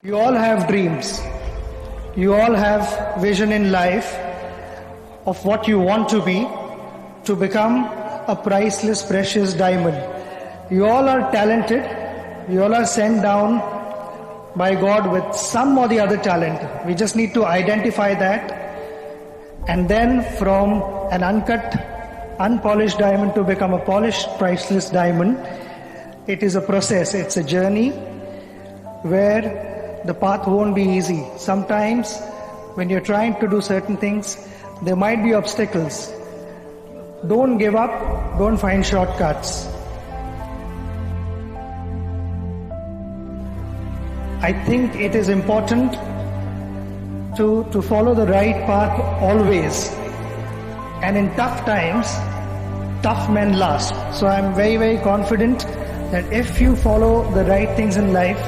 You all have dreams. You all have vision in life of what you want to become a priceless, precious diamond. You all are talented. You all are sent down by God with some or the other talent. We just need to identify that. And then from an uncut, unpolished diamond to become a polished, priceless diamond, it is a process. It's a journey where the path won't be easy. Sometimes when you're trying to do certain things, there might be obstacles. Don't give up. Don't find shortcuts. I think it is important to follow the right path always. And in tough times, tough men last. So I'm very, very confident that if you follow the right things in life,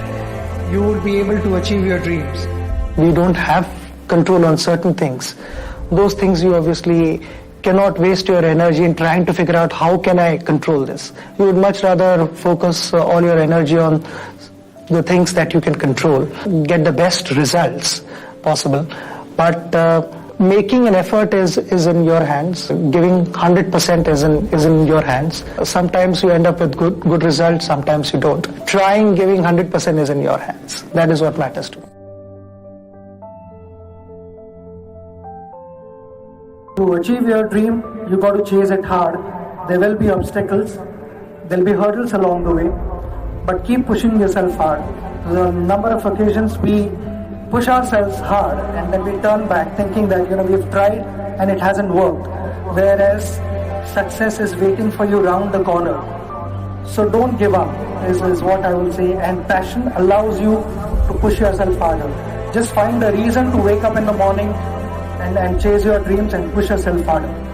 you will be able to achieve your dreams. We don't have control on certain things. Those things you obviously cannot waste your energy in trying to figure out how can I control this. You would much rather focus all your energy on the things that you can control, get the best results possible. But making an effort is in your hands. Giving 100% is in your hands. Sometimes you end up with good results, sometimes you don't. Trying giving 100% is in your hands. That is what matters to me. To achieve your dream, you got to chase it hard. There will be obstacles, there will be hurdles along the way, but keep pushing yourself hard. The number of occasions we push ourselves hard and then we turn back thinking that we've tried and it hasn't worked, whereas success is waiting for you round the corner. So don't give up is what I will say, and passion allows you to push yourself harder. Just find a reason to wake up in the morning and chase your dreams and push yourself harder.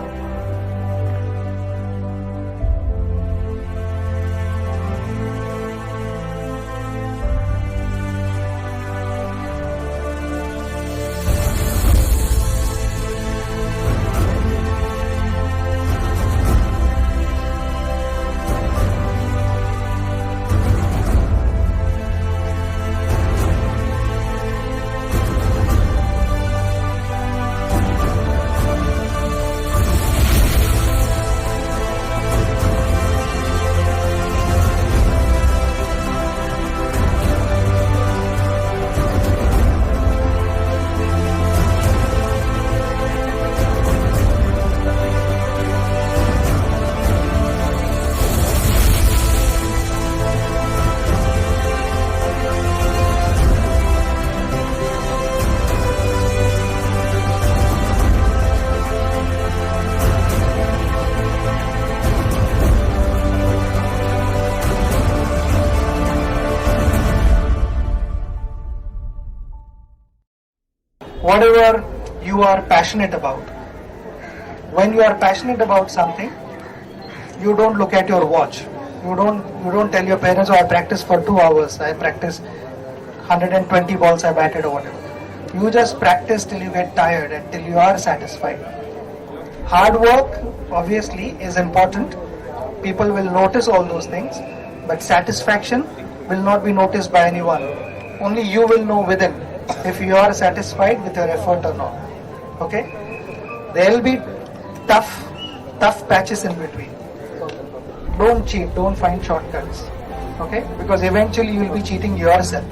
Whatever you are passionate about, when you are passionate about something, you don't look at your watch. You don't tell your parents, I practice for 2 hours, I practice 120 balls I batted or whatever. You just practice till you get tired and till you are satisfied. Hard work obviously is important. People will notice all those things, but satisfaction will not be noticed by anyone. Only you will know within if you are satisfied with your effort or not. Okay? There will be tough patches in between. Don't cheat, don't find shortcuts. Okay? Because eventually you will be cheating yourself.